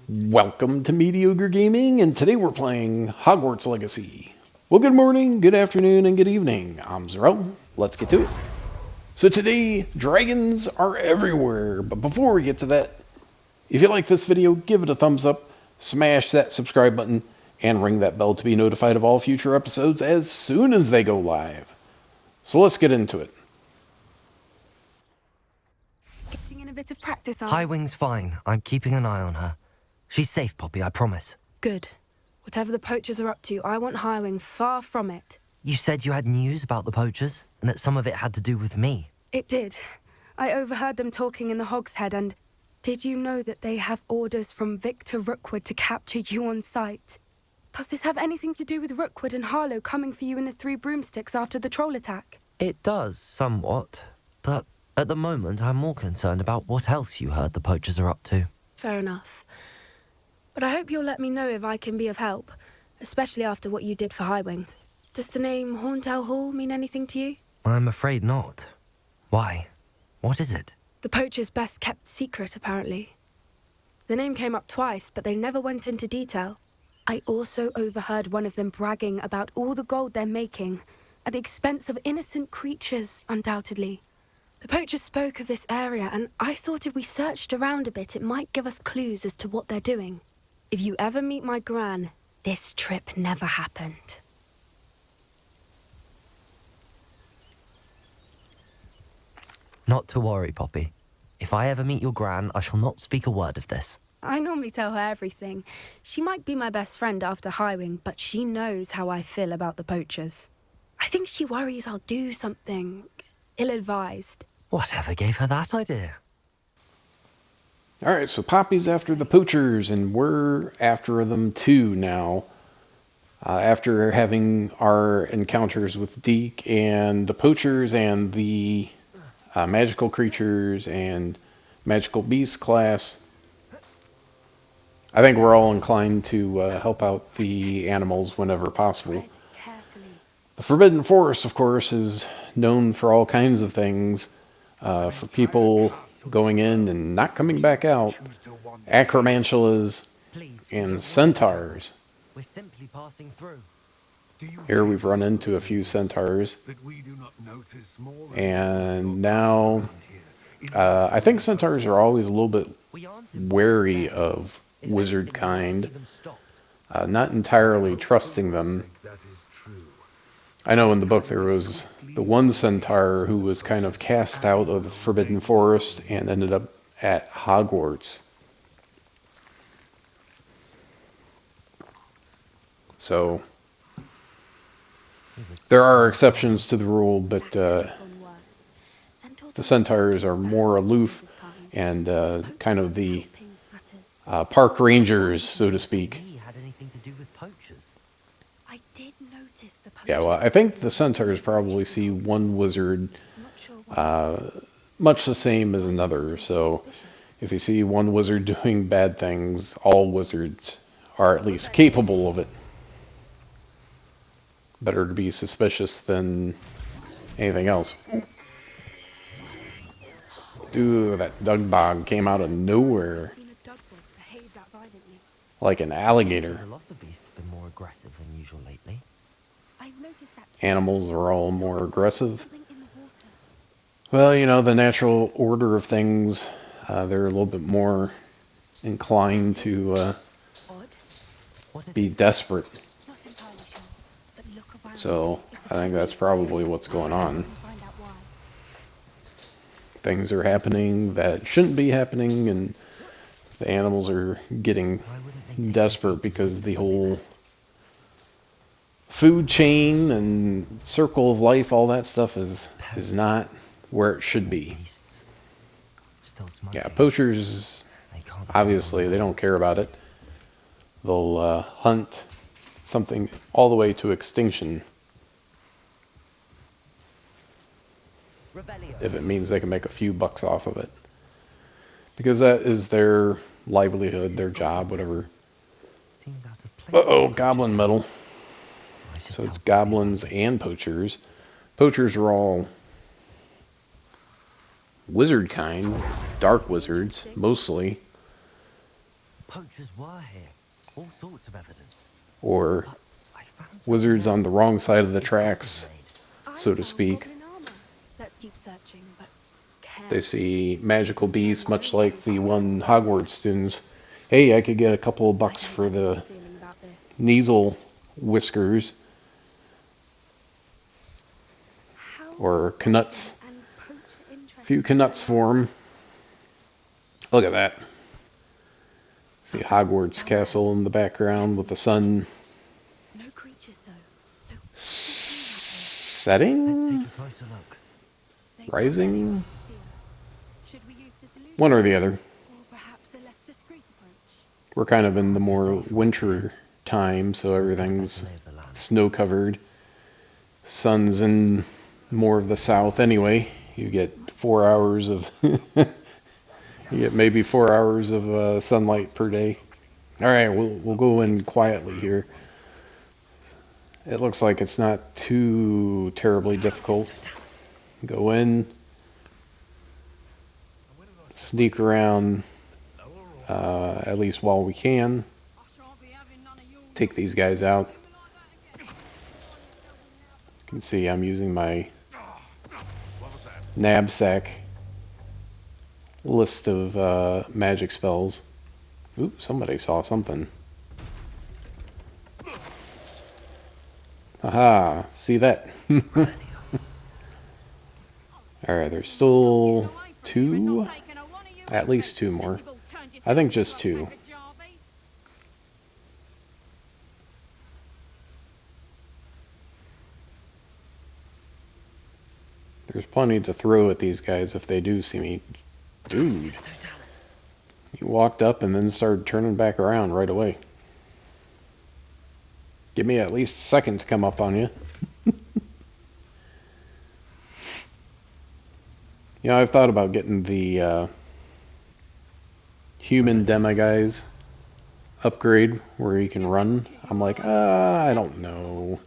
Welcome to Mediocre Gaming, and today we're playing Hogwarts Legacy. Well, good morning, good afternoon, and good evening. I'm Zarel. Let's get to it. So today, dragons are everywhere, but before we get to that, if you like this video, give it a thumbs up, smash that subscribe button, and ring that bell to be notified of all future episodes as soon as they go live. So let's get into it. Getting in a bit of practice on. Highwing's fine. I'm keeping an eye on her. She's safe, Poppy, I promise. Good. Whatever the poachers are up to, I want Highwing far from it. You said you had news about the poachers, and that some of it had to do with me. It did. I overheard them talking in the Hogshead, and did you know that they have orders from Victor Rookwood to capture you on sight? Does this have anything to do with Rookwood and Harlow coming for you in the Three Broomsticks after the troll attack? It does, somewhat. But at the moment, I'm more concerned about what else you heard the poachers are up to. Fair enough. But I hope you'll let me know if I can be of help, especially after what you did for Highwing. Does the name Horntail Hall mean anything to you? I'm afraid not. Why? What is it? The poacher's best kept secret, apparently. The name came up twice, but they never went into detail. I also overheard one of them bragging about all the gold they're making, at the expense of innocent creatures, undoubtedly. The poachers spoke of this area, and I thought if we searched around a bit, it might give us clues as to what they're doing. If you ever meet my gran, this trip never happened. Not to worry, Poppy. If I ever meet your gran, I shall not speak a word of this. I normally tell her everything. She might be my best friend after Highwing, but she knows how I feel about the poachers. I think she worries I'll do something ill-advised. Whatever gave her that idea? Alright, so Poppy's after the poachers, and we're after them too now. After having our encounters with Deke and the poachers and the magical creatures and magical beast class, I think we're all inclined to help out the animals whenever possible. The Forbidden Forest, of course, is known for all kinds of things. For people going in and not coming back out, acromantulas and centaurs. We're simply passing through. Here we've run into a few centaurs, and now I think centaurs are always a little bit wary of wizard kind, not entirely trusting them. I know in the book there was the one centaur who was kind of cast out of the Forbidden Forest and ended up at Hogwarts. So there are exceptions to the rule, but the centaurs are more aloof and kind of the park rangers, so to speak. Yeah, well, I think the centaurs probably see one wizard much the same as another, so if you see one wizard doing bad things, all wizards are at least capable of it. Better to be suspicious than anything else. Dude, that Dugbog came out of nowhere. Like an alligator. Lots of beasts have been more aggressive than usual lately. Animals are all more aggressive. Well, you know, the natural order of things, they're a little bit more inclined to be desperate. So I think that's probably what's going on. Things are happening that shouldn't be happening, and the animals are getting desperate because the whole food chain and circle of life, all that stuff is not where it should be. Yeah, poachers, obviously, they don't care about it. They'll hunt something all the way to extinction if it means they can make a few bucks off of it. Because that is their livelihood, their job, whatever. Uh-oh, goblin metal. So it's goblins and poachers. Poachers are all wizard kind, dark wizards, mostly. Poachers were here. All sorts of evidence. or But I found something wizards on the else. wrong side of the It's goblin tracks, made. I so to found speak. goblin armor. Let's keep searching, but They carefully. see magical beasts, Never much know like who's the out there. one Hogwarts students. Hey, I could get a couple of I bucks don't for have a good the feeling about this. Kneasel whiskers, How or did goblin Knuts. and poacher A interests few Knuts for 'em. Look at that. See Hogwarts down there. castle in the background with the sun No creatures though. So Let's setting, take a closer look. they rising, won't see us. Should we use disillusion? one or the other. Or perhaps a less discreet approach? We're kind of in the Hard to more say from winter time, so Let's get a everything's better lay of the land. snow covered. Sun's in more of the south anyway. You get 4 hours of you get maybe 4 hours of sunlight per day. All right, we'll go in quietly here. It looks like it's not too terribly difficult. Go in, sneak around, at least while we can. Take these guys out. You can see I'm using my knapsack list of magic spells. Oop, somebody saw something. Aha, see that? Alright, there's still two, at least two more. I think just two. There's plenty to throw at these guys if they do see me. Dude, you walked up and then started turning back around right away. Give me at least a second to come up on you. You know, I've thought about getting the human demiguise upgrade where you can run. I'm like, I don't know.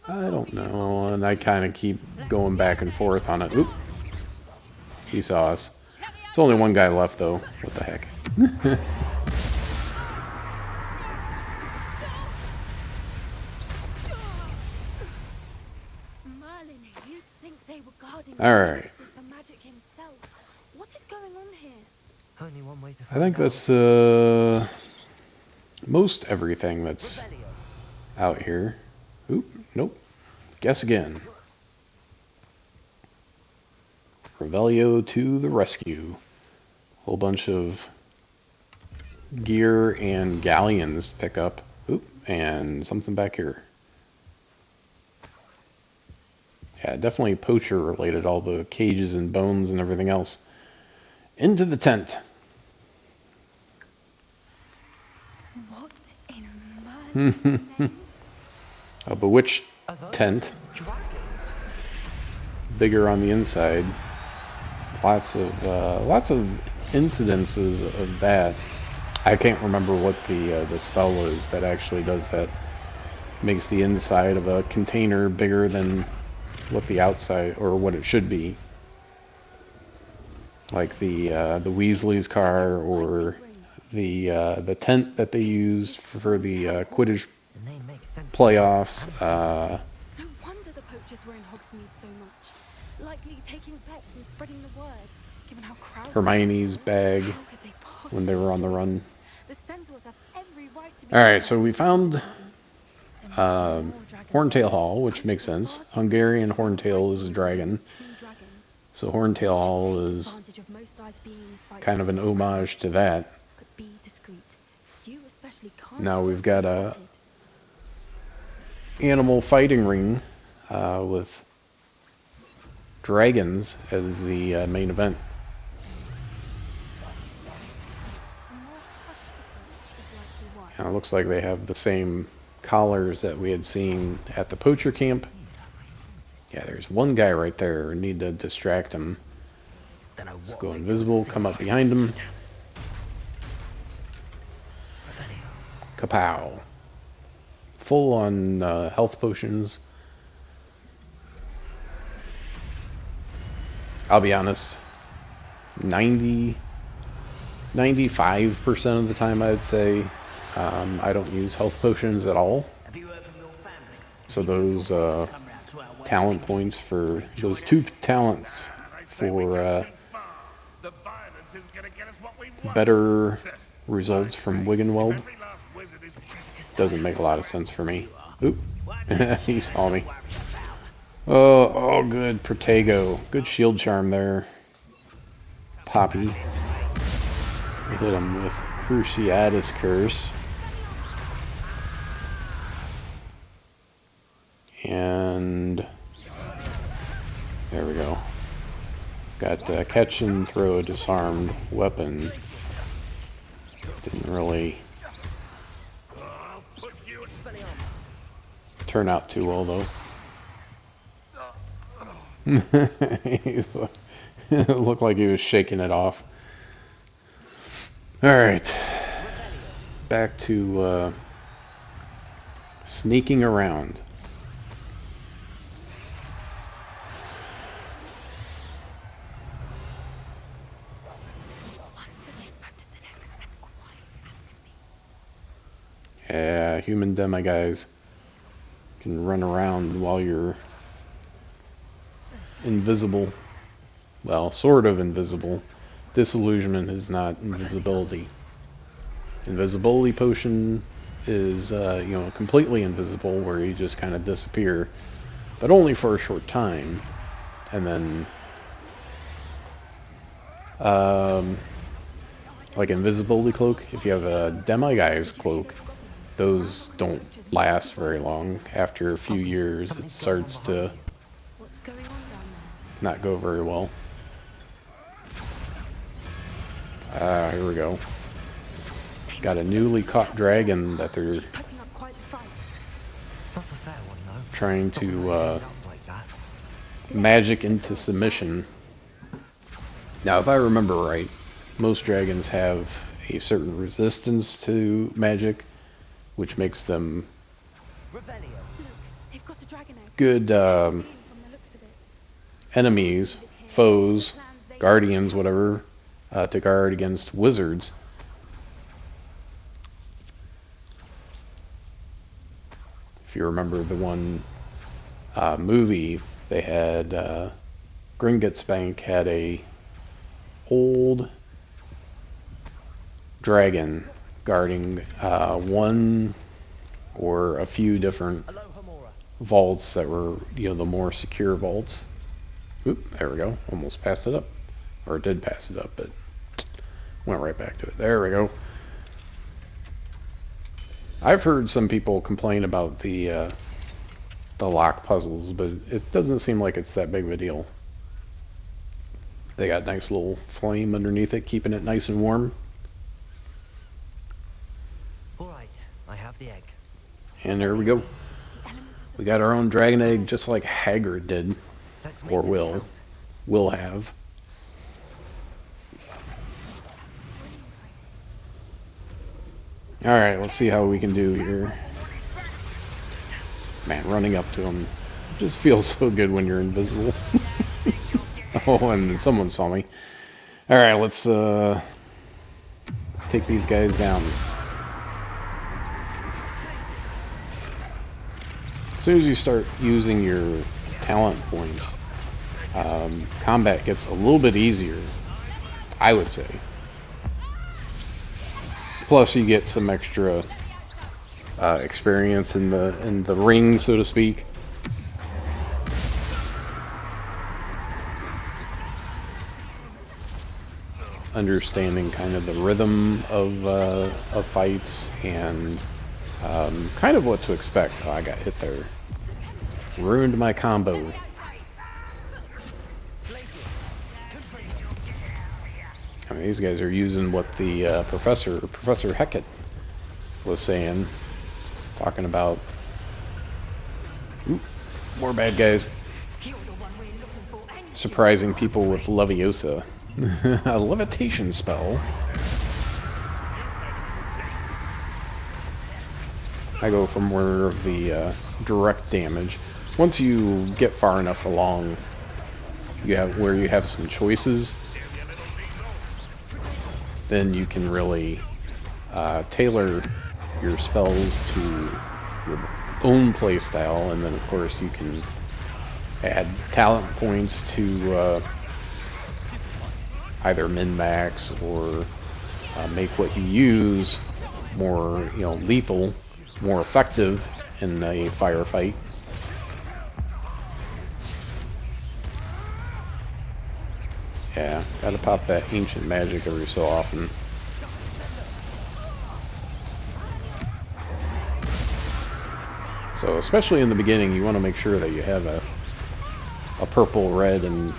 I don't know. And I kind of keep going back and forth on it. Oop. He saw us. There's only one guy left, though. What the heck? Merlin, you'd think they were guarding All right. for magic himself. What is going on here? Only one way to I find think out. that's most everything that's out here. Oop, nope. Guess again. Revelio to the rescue. Whole bunch of gear and galleons to pick up. Oop, and something back here. Yeah, definitely poacher related, all the cages and bones and everything else. Into the tent. What in Merlin's name? A bewitched Are those tent. dragons? Bigger on the inside. Lots of incidences of that. I can't remember what the spell is that actually does that. Makes the inside of a container bigger than what the outside or what it should be. Like the Weasley's car or the tent that they used for the Quidditch The name makes sense. playoffs. No wonder the poachers were in Hogsmeade so much. Likely taking bets and spreading the word, given how crowded Hermione's bag How could they possibly when they were on the do run. this? The centaurs have every right to be. All right, so we found There must be more dragons. Horntail Hall, which makes sense. Hungarian Horntail is a dragon, Two dragons. so Horntail Hall is Advantage of most eyes being in fight kind of an homage to that. But be discreet. You especially can't. Now afford we've to got be a spotted. animal fighting ring with dragons as the main event. A more hushed approach is likely wise. And it looks like they have the same collars that we had seen at the poacher camp. Yeah, there's one guy right there. We need to distract him. Then Let's go invisible, come up behind him. Kapow. Full on health potions. I'll be honest. 90 95% of the time, I'd say, I don't use health potions at all. So those talent points for those 2 talents for better results from Wiggenweld doesn't make a lot of sense for me. Oop, he saw me. Oh, good, Protego. Good shield charm there. Poppy. Hit him with Cruciatus Curse. And there we go. Got catch and throw a disarmed weapon. Didn't really turn out too well though. It looked like he was shaking it off. Alright. Back to sneaking around. Yeah, human demi-guys can run around while you're invisible. Well, sort of invisible. Disillusionment is not invisibility. Invisibility potion is, completely invisible, where you just kind of disappear, but only for a short time. And then, like invisibility cloak, if you have a demi-guy's cloak, those don't last very long. After a few years, it starts to not go very well. Here we go. Got a newly caught dragon that they're trying to magic into submission. Now, if I remember right, most dragons have a certain resistance to magic, which makes them good enemies, foes, guardians, whatever, to guard against wizards. If you remember the one movie, they had Gringotts Bank had a old dragon guarding one or a few different vaults that were, the more secure vaults. Oop, there we go. Almost passed it up. Or did pass it up, but went right back to it. There we go. I've heard some people complain about the lock puzzles, but it doesn't seem like it's that big of a deal. They got a nice little flame underneath it, keeping it nice and warm. Alright, I have the egg. And there we go. We got our own dragon egg, just like Hagrid did. Or will have. Alright, let's see how we can do here. Man, running up to him just feels so good when you're invisible. Oh, and someone saw me. Alright, let's take these guys down. As soon as you start using your talent points, combat gets a little bit easier, I would say. Plus, you get some extra experience in the ring, so to speak. Understanding kind of the rhythm of fights and kind of what to expect. Oh, I got hit there. Ruined my combo. I mean, these guys are using what the Professor Hecat was saying, talking about more bad guys, surprising people with Leviosa, a levitation spell. I go for more of the direct damage. Once you get far enough along, you have some choices. then you can really tailor your spells to your own playstyle, and then of course you can add talent points to either min-max or make what you use more, lethal, more effective in a firefight. Yeah, gotta pop that ancient magic every so often. So especially in the beginning, you want to make sure that you have a purple, red, and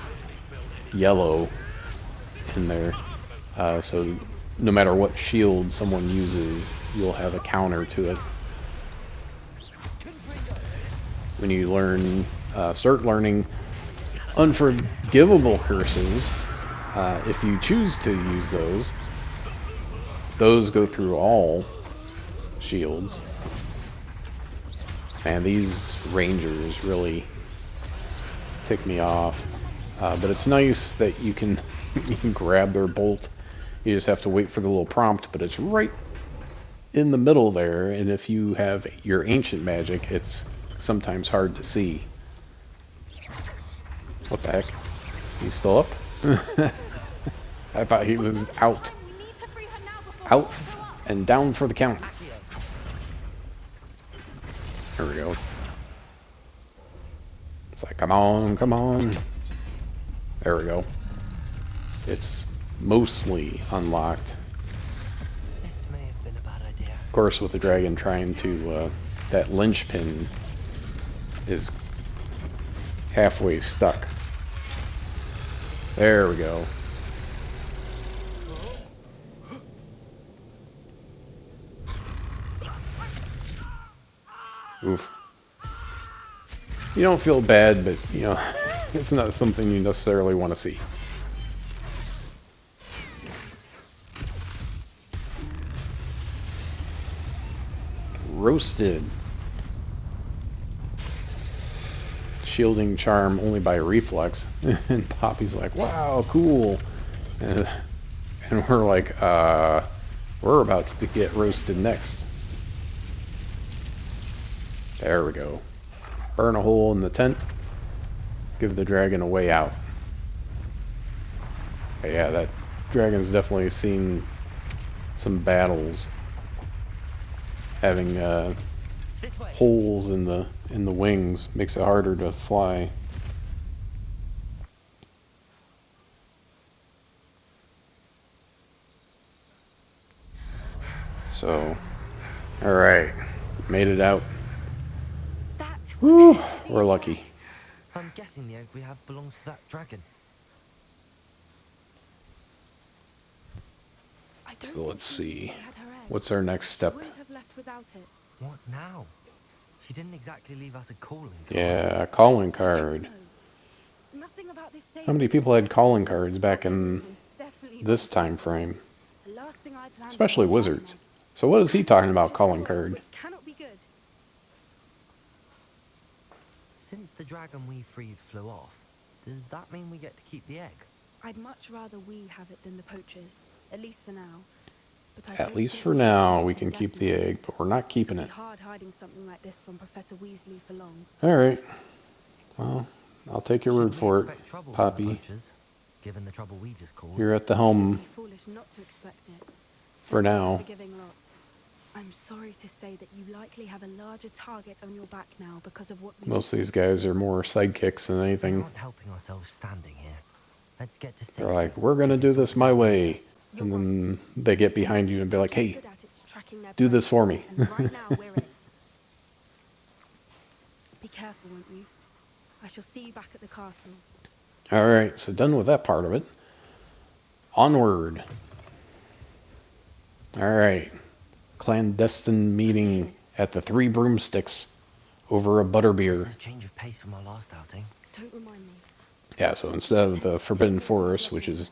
yellow in there. So no matter what shield someone uses, you'll have a counter to it. When you start learning unforgivable curses, if you choose to use those go through all shields. Man, these rangers really tick me off. But it's nice that you can grab their bolt. You just have to wait for the little prompt, but it's right in the middle there, and if you have your ancient magic, it's sometimes hard to see. What the heck? He's still up? I thought he was out. Out and down for the count. There we go. It's like, come on, come on. There we go. It's mostly unlocked. This may have been a bad idea. Of course, with the dragon trying to, that linchpin is halfway stuck. There we go. Oof. You don't feel bad, but, it's not something you necessarily want to see. Roasted. Shielding charm only by reflex. And Poppy's like, wow, cool. And we're like, we're about to get roasted next. There we go. Burn a hole in the tent. Give the dragon a way out. But yeah, that dragon's definitely seen some battles. Having holes in the wings makes it harder to fly. So, all right, made it out. Woo, we're lucky. I'm guessing the egg we have belongs to that dragon. So let's see. What's our next step? What now? She didn't exactly leave us a calling card. Yeah, a calling card. How many people had calling cards back in this time frame? Especially wizards. So what is he talking about, calling card? Since the dragon we freed flew off, does that mean we get to keep the egg? I'd much rather we have it than the poachers, at least for now. But At least for now, we can keep the egg, but we're not keeping it. Hard hiding something like this from Professor Weasley for long. All right. Well, I'll take your word for it, Poppy. Given the trouble we just caused. You're at the helm Foolish not to expect it. for now. I'm sorry to say that you likely have a larger target on your back now because of what we Most of these guys are more sidekicks than We're anything. not helping ourselves standing here. Let's get to They're like, we're gonna do this my way. And then they get behind you and be like, hey, do this for me. And right now we're it. Be careful, won't you? I shall see you back at the castle. Alright, so done with that part of it. Onward. Alright. Clandestine meeting at the Three Broomsticks over a butterbeer. This is a change of pace from our last outing. Don't remind me. Yeah, so instead of the Forbidden Forest, which is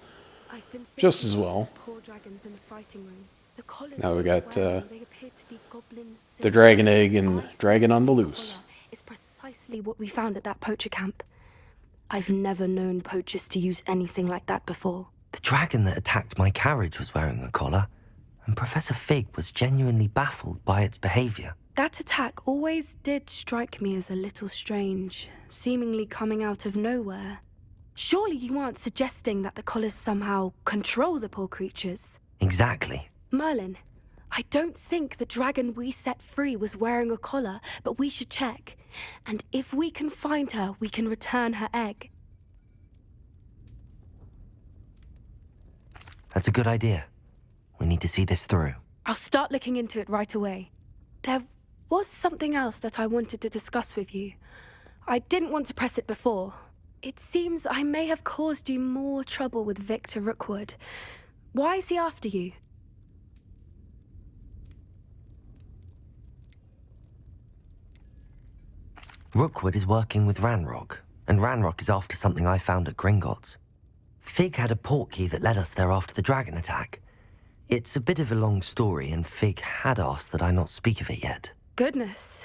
I've been just as well, poor dragons in the fighting room. The collars now we they were got wearing, they appeared to be goblin the silver. Dragon Egg and I Dragon think on the the Loose. collar is precisely what we found at that poacher camp. I've never known poachers to use anything like that before. The dragon that attacked my carriage was wearing a collar, and Professor Fig was genuinely baffled by its behavior. That attack always did strike me as a little strange, seemingly coming out of nowhere. Surely you aren't suggesting that the collars somehow control the poor creatures? Exactly. Merlin, I don't think the dragon we set free was wearing a collar, but we should check. And if we can find her, we can return her egg. That's a good idea. We need to see this through. I'll start looking into it right away. There was something else that I wanted to discuss with you. I didn't want to press it before. It seems I may have caused you more trouble with Victor Rookwood. Why is he after you? Rookwood is working with Ranrock, and Ranrock is after something I found at Gringotts. Fig had a portkey that led us there after the dragon attack. It's a bit of a long story, and Fig had asked that I not speak of it yet. Goodness.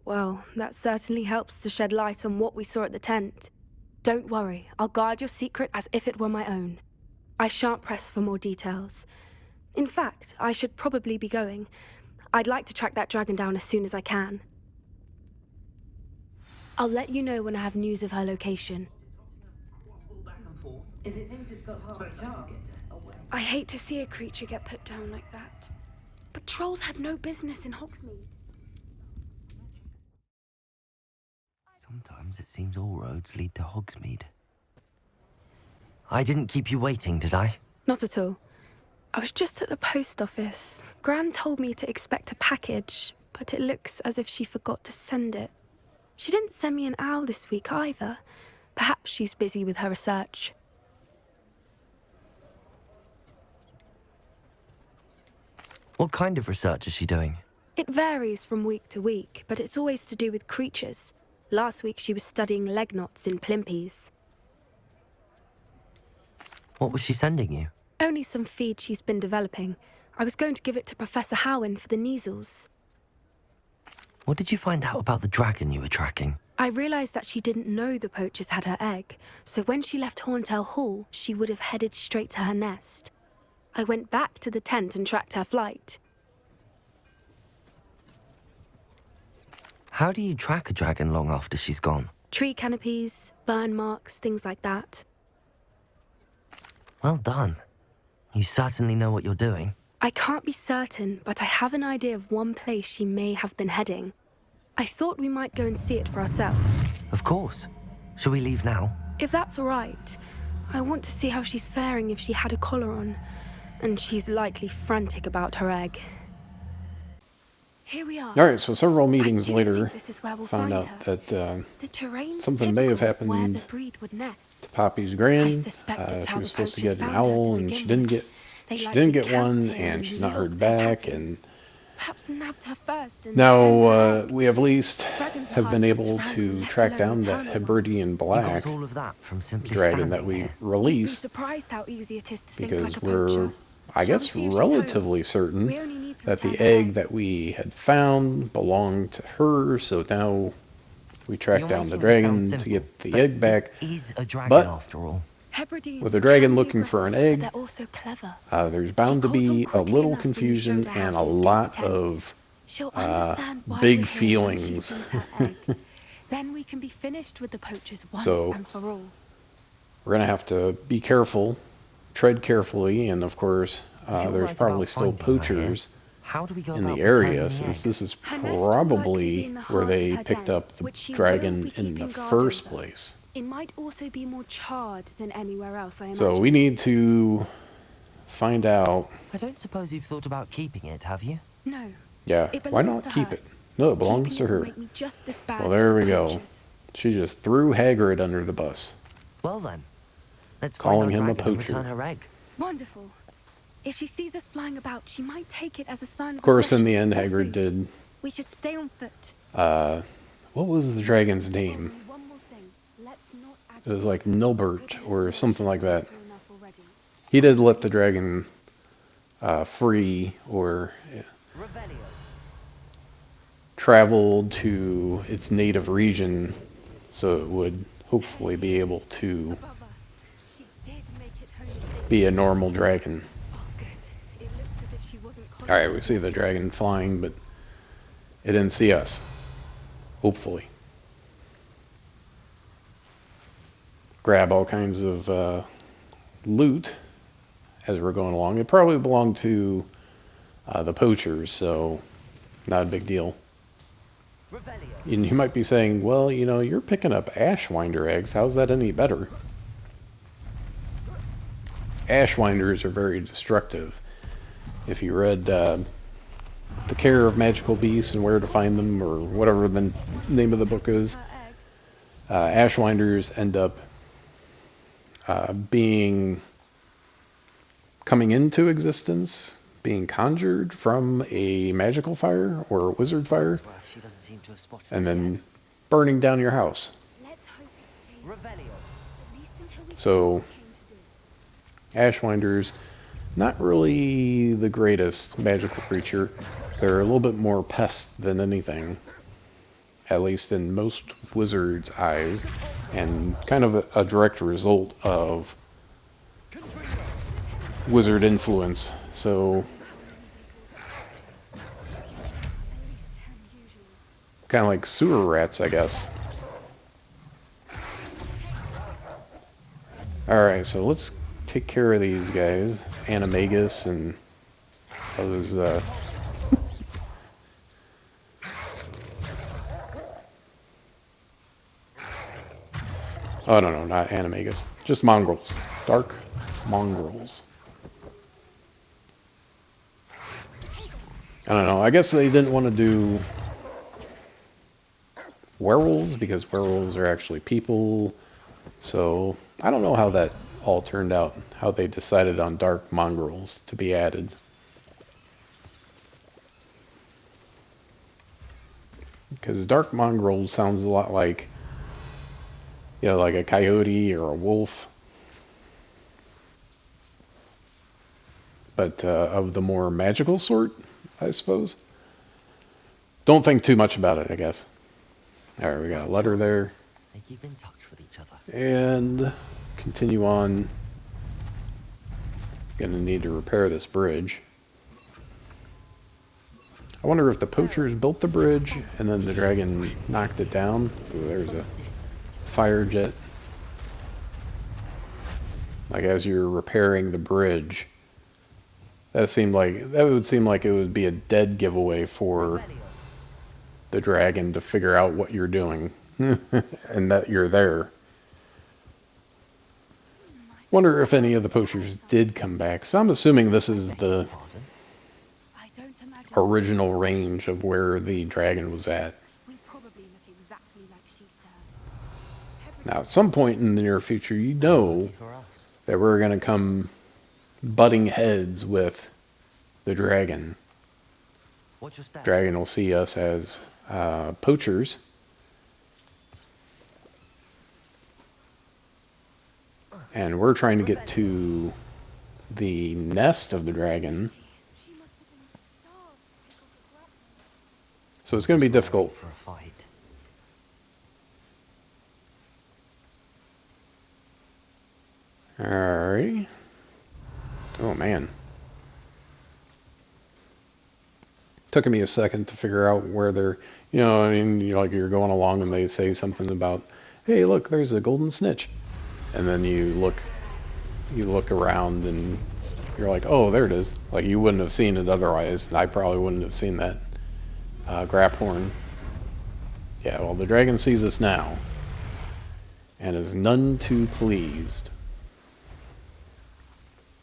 Well, that certainly helps to shed light on what we saw at the tent. Don't worry, I'll guard your secret as if it were my own. I shan't press for more details. In fact, I should probably be going. I'd like to track that dragon down as soon as I can. I'll let you know when I have news of her location. I hate to see a creature get put down like that. But trolls have no business in Hogsmeade. Sometimes it seems all roads lead to Hogsmeade. I didn't keep you waiting, did I? Not at all. I was just at the post office. Gran told me to expect a package, but it looks as if she forgot to send it. She didn't send me an owl this week either. Perhaps she's busy with her research. What kind of research is she doing? It varies from week to week, but it's always to do with creatures. Last week she was studying leg knots in plimpies. What was she sending you? Only some feed she's been developing. I was going to give it to Professor Howen for the measles. What did you find out about the dragon you were tracking? I realised that she didn't know the poachers had her egg, so when she left Horntail Hall, she would have headed straight to her nest. I went back to the tent and tracked her flight. How do you track a dragon long after she's gone? Tree canopies, burn marks, things like that. Well done. You certainly know what you're doing. I can't be certain, but I have an idea of one place she may have been heading. I thought we might go and see it for ourselves. Of course. Shall we leave now? If that's all right. I want to see how she's faring if she had a collar on. And she's likely frantic about her egg. Here we are. All right, so several meetings I do later, think this is where we'll found find out her. that The terrain's something may have typical of where happened the breed would nest. Poppy's I grand. suspect it's She how was the supposed to poachers get an found her to owl, and begin she didn't with. get. They She likely didn't get camped one, here and she's and not heard looked her back. patterns. And Perhaps nabbed her first and now then her egg. we at least Dragons are have hard been enough to able wrangle, to let track alone down that eternal ones. Hebridean You black got all of that from simply dragon standing that we here. You'd be released, surprised how easy it is to think because like a we're, poacher. I Shall we guess, see if she's relatively home? certain We only need to that the return her egg that we had found belonged to her. So now we track You're down the making this dragon sound to simple, get the but egg back. This is a dragon But after all. Hebrideans with a dragon can be looking for an aggressive, but egg, they're also clever. There's bound to She caught on be a quickly little enough when you confusion showed her how and to a escape lot the tent. of She'll understand why big we're here when she feelings. sees her egg. Then we can be finished with the poachers once So- and for all. We're gonna have to be careful, tread carefully, and of course, If you're there's right probably about still finding her here, poachers how do we go in about the returning area, the since egg? this is Her nest will likely be probably in the where heart they of her picked den, up the which she will dragon be in the keeping guard first over. place. It might also be more charred than anywhere else, I imagine. So we need to find out. I don't suppose you've thought about keeping it, have you? No. Yeah, It why belongs not to keep her. it? No, it belongs Keeping to it will her. make me just as bad Well, as there the we go. poachers. She just threw Hagrid under the bus. Well then, let's Calling find him our a dragon and poacher. return her egg. Wonderful. If she sees us flying about, she might take it as a sign of Of course, in the aggression end, or Hagrid food. did. We should stay on foot. What was the dragon's Oh, name? and one more thing. Let's not It was agitate like her. Nilbert Goodness or knows something she's like been that. through enough already. He did let the dragon free, or traveled to its native region, so it would hopefully be able to Above us, she did make it home safely. be a normal dragon. Oh, good. It looks as if she wasn't Alright, we see the dragon flying, but it didn't see us. Hopefully. Grab all kinds of loot as we're going along. It probably belonged to the poachers, so not a big deal. And you might be saying, well, you know, you're picking up ashwinder eggs. How's that any better? Ashwinders are very destructive. If you read The Care of Magical Beasts and Where to Find Them, or whatever the name of the book is, ashwinders end up coming into existence, being conjured from a magical fire or a wizard fire, and then burning down your house. Let's hope it stays at least until we So, came to do. ashwinders, not really the greatest magical creature. They're a little bit more pest than anything, at least in most wizards' eyes, and kind of a direct result of wizard influence. So, At least 10 usually. kind of like sewer rats, I guess. Alright, so let's take care of these guys. Animagus and those, oh, no, not Animagus. Just mongrels. Dark mongrels. I don't know. I guess they didn't want to do werewolves because werewolves are actually people. So I don't know how that all turned out, how they decided on dark mongrels to be added. Because dark mongrel sounds a lot like, you know, like a coyote or a wolf. But of the more magical sort, I suppose. Don't think too much about it, I guess. Alright, we got a letter there. They keep in touch with each other. And continue on. Gonna need to repair this bridge. I wonder if the poachers built the bridge and then the dragon knocked it down. Ooh, there's a fire jet. Like as you're repairing the bridge. That would seem like it would be a dead giveaway for the dragon to figure out what you're doing and that you're there. Wonder if any of the poachers did come back. So I'm assuming this is the I don't imagine original range of where the dragon was at. we probably look exactly like sheep to her. Now, at some point in the near future, you know For us. that we're going to come butting heads with the dragon. What's your step? Dragon will see us as poachers. And we're trying to get to the nest of the dragon. She must have been starved to pick off a grapple. So it's going to be difficult. For a fight. Alrighty. Oh man. Took me a second to figure out where they're, you know, I mean, you're going along and they say something about, hey, look, there's a golden snitch. And then you look around and you're like, oh, there it is. Like you wouldn't have seen it otherwise. I probably wouldn't have seen that graphorn. Yeah, well, the dragon sees us now and is none too pleased.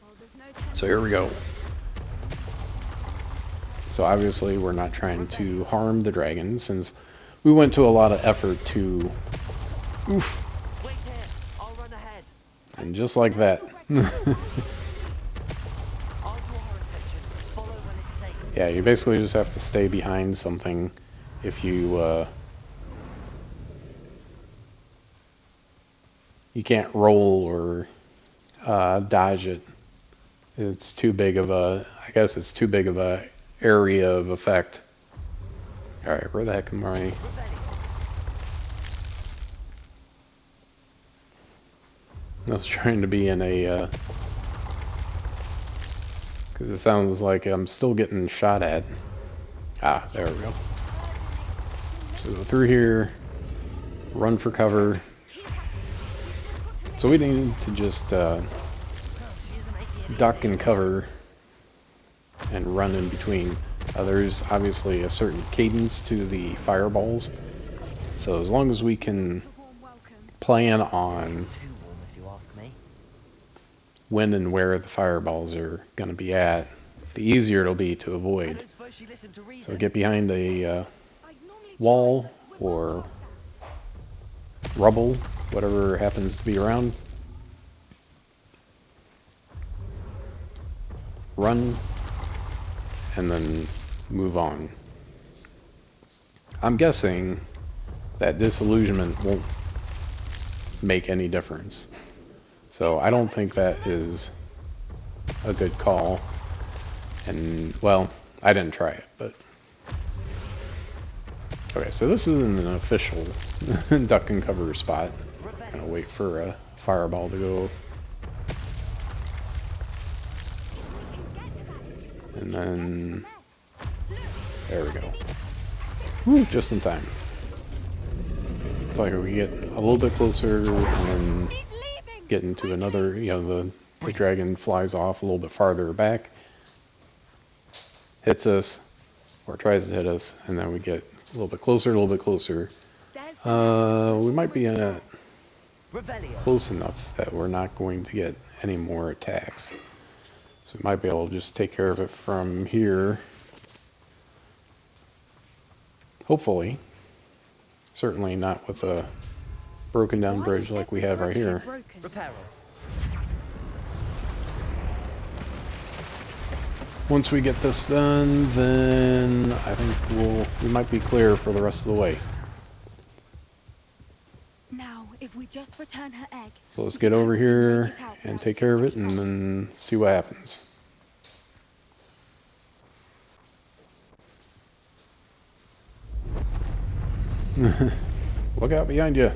Well, there's no telling So here we go. So obviously we're not trying to harm the dragon since we went to a lot of effort to, oof, Wait here. I'll run ahead. and just like that. I'll draw her attention. Follow when it's safe. Yeah, you basically just have to stay behind something if you, you can't roll or dodge it. It's too big of a, I guess it's too big of a area of effect. Alright, where the heck am I? I was trying to be in a Because it sounds like I'm still getting shot at. Ah, there we go. So go through here, run for cover. So we need to just duck and cover and run in between. There's obviously a certain cadence to the fireballs. So as long as we can plan on when and where the fireballs are going to be at, the easier it'll be to avoid. So get behind a wall or rubble, whatever happens to be around. Run, and then move on. I'm guessing that disillusionment won't make any difference. So I don't think that is a good call. And, well, I didn't try it, but... Okay, so this isn't an official duck and cover spot. I'm gonna wait for a fireball to go. And then... There we go. Woo, just in time. It's like we get a little bit closer and then get into another, you know, the dragon flies off a little bit farther back, hits us, or tries to hit us, and then we get a little bit closer, a little bit closer. We might be in a close enough that we're not going to get any more attacks. So we might be able to just take care of it from here. Hopefully. Certainly not with a broken down bridge like we have right here. Once we get this done, then I think we might be clear for the rest of the way. Now, if we just return her egg. So let's get over here and take care of it and then see what happens. Look out behind you.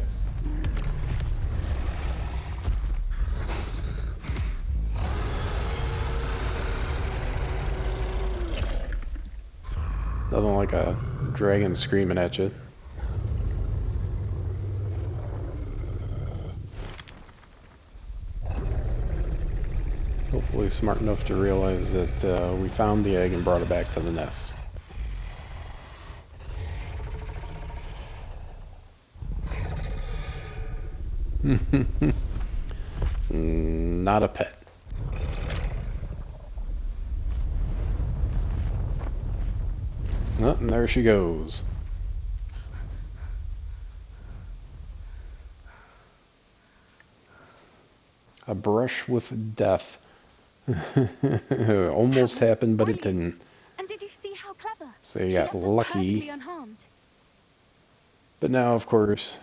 Nothing like a dragon screaming at you. Hopefully smart enough to realize that we found the egg and brought it back to the nest. Not a pet. Oh, and there she goes. A brush with death. Almost happened, but it didn't. And did you see how clever? So you got lucky. But now, of course,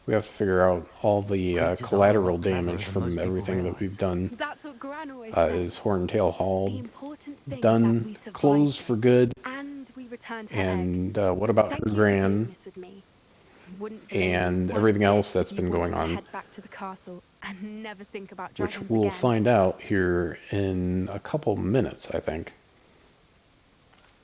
we have to figure out all the collateral damage from everything that we've done. That's what Gran always Is Horntail Hall thing done, closed for good? And we returned her And what about her Gran and everything else that's been going on? Head back to the castle and never think about Which dragons we'll again. find out here in a couple minutes, I think.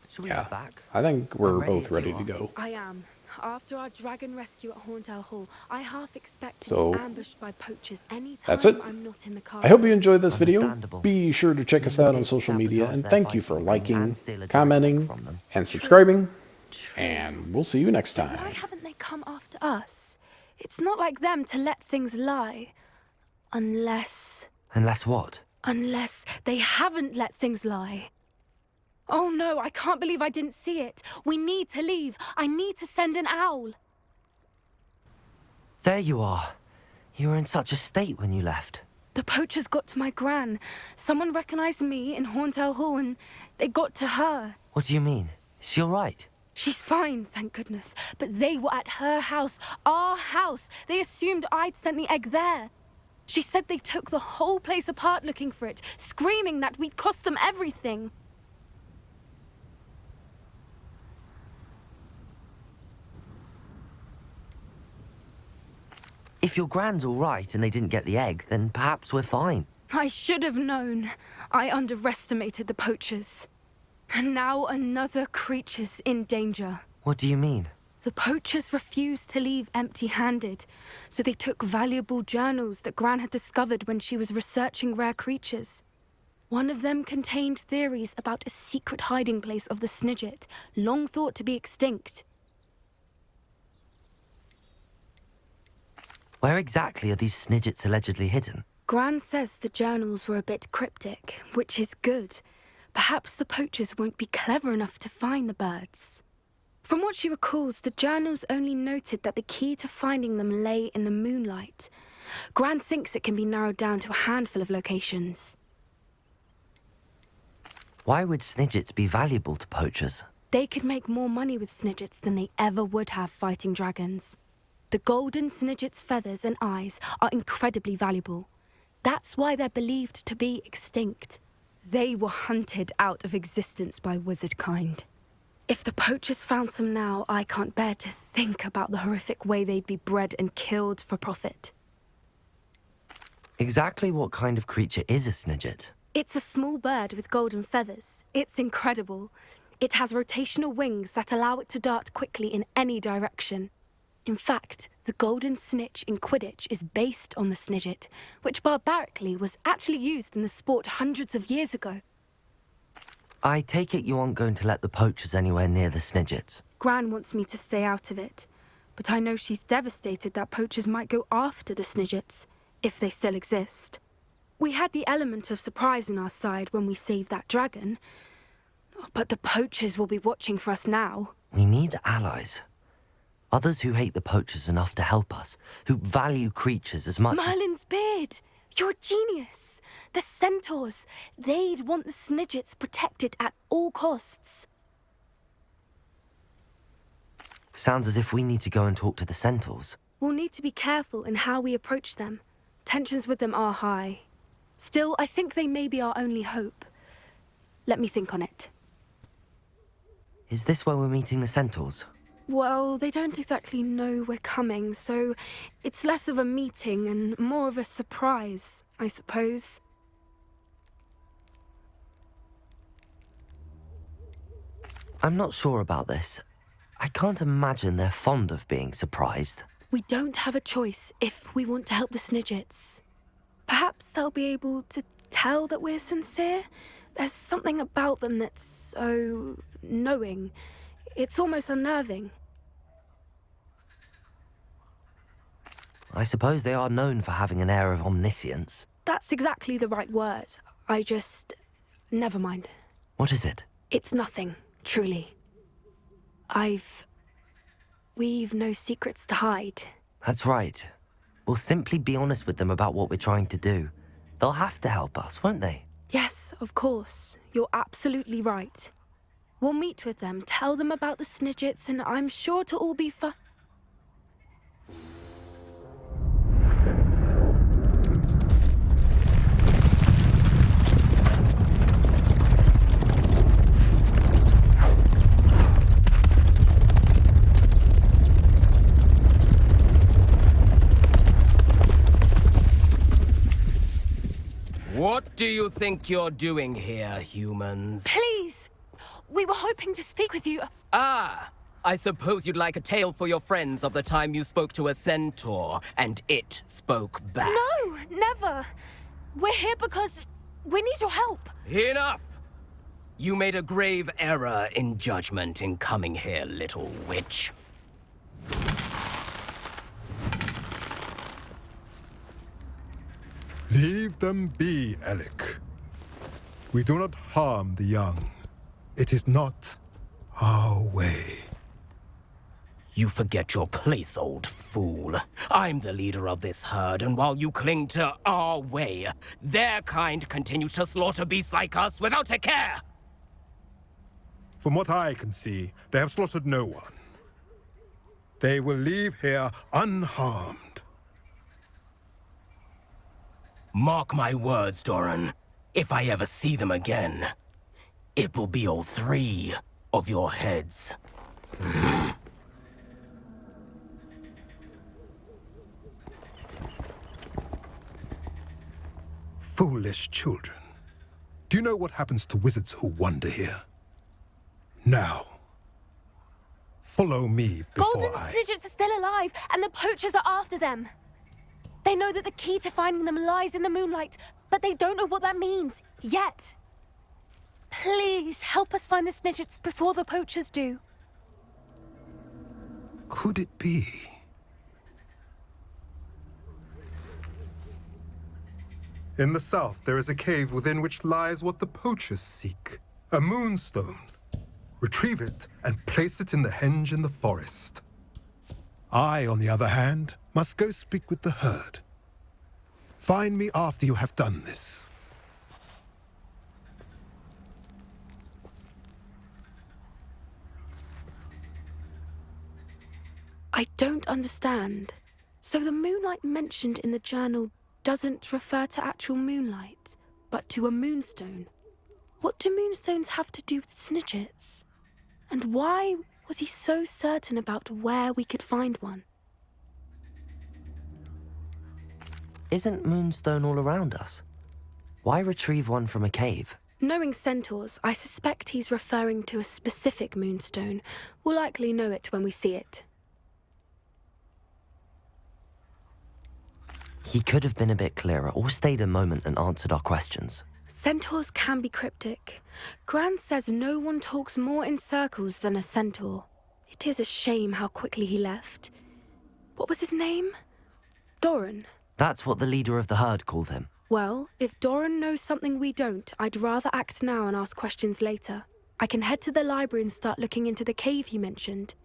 Should we Yeah, head back? I think we're I'm ready both if ready you to are. go. I am. After our dragon rescue at Horntail Hall, I half expect to So, be ambushed by poachers any time that's it. I'm not in the castle. I hope you enjoyed this video. Understandable. Be sure to check us You out on did social media, sabotage and their thank you for fighting ring liking, and steal a dragon egg commenting, from them. and subscribing. True. And we'll see you next So time. why haven't they come after us? It's not like them to let things lie. Unless What? they haven't let things lie. Oh no, I can't believe I didn't see it. We need to leave. I need to send an owl. There you are. You were in such a state when you left. The poachers got to my Gran. Someone recognized me in Horntail Hall and they got to her. What do you mean? Is she all right? She's fine, thank goodness. But they were at her house, our house. They assumed I'd sent the egg there. She said they took the whole place apart looking for it, screaming that we'd cost them everything. If your Gran's all right and they didn't get the egg, then perhaps we're fine. I should have known. I underestimated the poachers. And now another creature's in danger. What do you mean? The poachers refused to leave empty-handed, so they took valuable journals that Gran had discovered when she was researching rare creatures. One of them contained theories about a secret hiding place of the Snidget, long thought to be extinct. Where exactly are these Snidgets allegedly hidden? Gran says the journals were a bit cryptic, which is good. Perhaps the poachers won't be clever enough to find the birds. From what she recalls, the journals only noted that the key to finding them lay in the moonlight. Gran thinks it can be narrowed down to a handful of locations. Why would Snidgets be valuable to poachers? They could make more money with Snidgets than they ever would have fighting dragons. The golden Snidget's feathers and eyes are incredibly valuable. That's why they're believed to be extinct. They were hunted out of existence by wizard kind. If the poachers found some now, I can't bear to think about the horrific way they'd be bred and killed for profit. Exactly what kind of creature is a Snidget? It's a small bird with golden feathers. It's incredible. It has rotational wings that allow it to dart quickly in any direction. In fact, the golden snitch in Quidditch is based on the Snidget, which barbarically was actually used in the sport hundreds of years ago. I take it you aren't going to let the poachers anywhere near the Snidgets. Gran wants me to stay out of it, but I know she's devastated that poachers might go after the Snidgets, if they still exist. We had the element of surprise on our side when we saved that dragon, but the poachers will be watching for us now. We need allies. Others who hate the poachers enough to help us, who value creatures as much as... Merlin's beard! You're a genius! The centaurs! They'd want the Snidgets protected at all costs. Sounds as if we need to go and talk to the centaurs. We'll need to be careful in how we approach them. Tensions with them are high. Still, I think they may be our only hope. Let me think on it. Is this where we're meeting the centaurs? Well, they don't exactly know we're coming, so it's less of a meeting and more of a surprise, I suppose. I'm not sure about this. I can't imagine they're fond of being surprised. We don't have a choice if we want to help the Snidgets. Perhaps they'll be able to tell that we're sincere. There's something about them that's so knowing. It's almost unnerving. I suppose they are known for having an air of omniscience. That's exactly the right word. Never mind. What is it? It's nothing, truly. We've no secrets to hide. That's right. We'll simply be honest with them about what we're trying to do. They'll have to help us, won't they? Yes, of course. You're absolutely right. We'll meet with them, tell them about the Snidgets, and I'm sure to all be fun. What do you think you're doing here, humans? Please! We were hoping to speak with you. Ah! I suppose you'd like a tale for your friends of the time you spoke to a centaur, and it spoke back. No, never. We're here because we need your help. Enough! You made a grave error in judgment in coming here, little witch. Leave them be, Alec. We do not harm the young. It is not our way. You forget your place, old fool. I'm the leader of this herd, and while you cling to our way, their kind continue to slaughter beasts like us without a care! From what I can see, they have slaughtered no one. They will leave here unharmed. Mark my words, Doran. If I ever see them again, it will be all three of your heads. Foolish children. Do you know what happens to wizards who wander here? Now, follow me before Golden Snidgets are still alive, and the poachers are after them. They know that the key to finding them lies in the moonlight, but they don't know what that means, yet. Please, help us find the Snidgets before the poachers do. Could it be? In the south, there is a cave within which lies what the poachers seek. A moonstone. Retrieve it and place it in the henge in the forest. I, on the other hand, must go speak with the herd. Find me after you have done this. I don't understand. So the moonlight mentioned in the journal doesn't refer to actual moonlight, but to a moonstone. What do moonstones have to do with Snidgets? And why was he so certain about where we could find one? Isn't Moonstone all around us? Why retrieve one from a cave? Knowing centaurs, I suspect he's referring to a specific moonstone. We'll likely know it when we see it. He could have been a bit clearer or stayed a moment and answered our questions. Centaurs can be cryptic. Gran says no one talks more in circles than a centaur. It is a shame how quickly he left. What was his name? Doran. That's what the leader of the herd called him. Well, if Doran knows something we don't, I'd rather act now and ask questions later. I can head to the library and start looking into the cave he mentioned.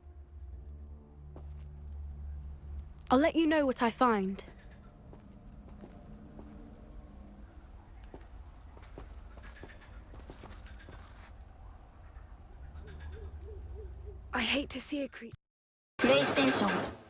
I'll let you know what I find. I hate to see a creature. プレイステーション